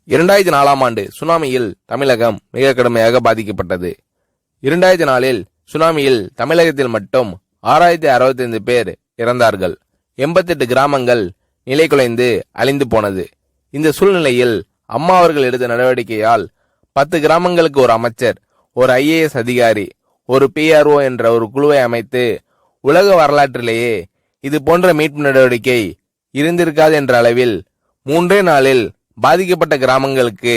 2004ஆம் ஆண்டு சுனாமியில் தமிழகம் மிக கடுமையாக பாதிக்கப்பட்டது. 2004இல் சுனாமியில் தமிழகத்தில் மட்டும் 6065 பேர் இறந்தார்கள். 88 கிராமங்கள் நிலைகுலைந்து அழிந்து போனது. இந்த சூழ்நிலையில் அம்மா அவர்கள் எடுத்த நடவடிக்கையால் 10 கிராமங்களுக்கு ஒரு அமைச்சர், ஒரு IAS அதிகாரி, ஒரு PRO என்ற ஒரு குழுவை அமைத்து உலக வரலாற்றிலேயே இது போன்ற மீட்பு நடவடிக்கை இருந்திருக்காது என்ற அளவில் 3 நாளில் பாதிக்கப்பட்ட கிராமங்களுக்கு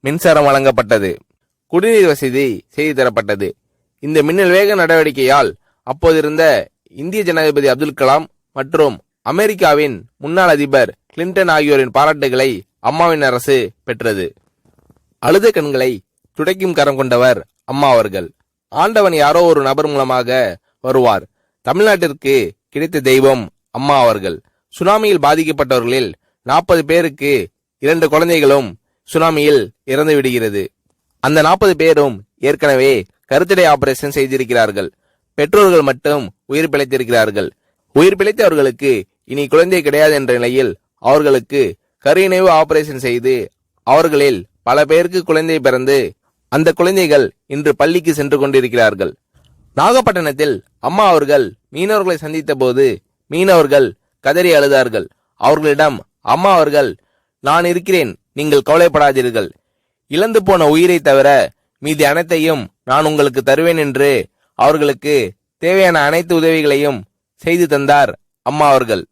மின்சாரம் வழங்கப்பட்டது. குடிநீர் வசதி செய்து தரப்பட்டது. இந்த மின்னல் வேக நடவடிக்கையால் அப்போதிருந்த இந்திய ஜனாதிபதி அப்துல் கலாம் மற்றும் அமெரிக்காவின் முன்னாள் அதிபர் கிளின்டன் ஆகியோரின் பாராட்டுகளை அம்மாவின் அரசு பெற்றது. அழுத கண்களை துடைக்கும் கரம் கொண்டவர் அம்மா அவர்கள். ஆண்டவன் யாரோ ஒரு நபர் மூலமாக வருவார். தமிழ்நாட்டிற்கு கிடைத்த தெய்வம் அம்மா அவர்கள். சுனாமியில் பாதிக்கப்பட்டவர்களில் 40 பேருக்கு 2 குழந்தைகளும் சுனாமியில் இறந்து விடுகிறது. அந்த 40 பேரும் ஏற்கனவே கருத்தடை ஆபரேஷன் செய்திருக்கிறார்கள். பெற்றோர்கள் மட்டும் உயிர் பிழைத்திருக்கிறார்கள். உயிர் பிழைத்தவர்களுக்கு இனி குழந்தை கிடையாது என்ற நிலையில் அவர்களுக்கு கருணைவு ஆபரேஷன் செய்து அவர்களில் பல பேருக்கு குழந்தை பிறந்து அந்த குழந்தைகள் இன்று பள்ளிக்கு சென்று கொண்டிருக்கிறார்கள். நாகப்பட்டினத்தில் அம்மா அவர்கள் மீனவர்களை சந்தித்த போது மீனவர்கள் கதறி அழுதார்கள். அவர்களிடம் அம்மா அவர்கள், நான் இருக்கிறேன், நீங்கள் கவலைப்படாதீர்கள், இழந்து போன உயிரை தவிர மீதி அனைத்தையும் நான் உங்களுக்கு தருவேன் என்று அவர்களுக்கு தேவையான அனைத்து உதவிகளையும் செய்து தந்தார் அம்மா அவர்கள்.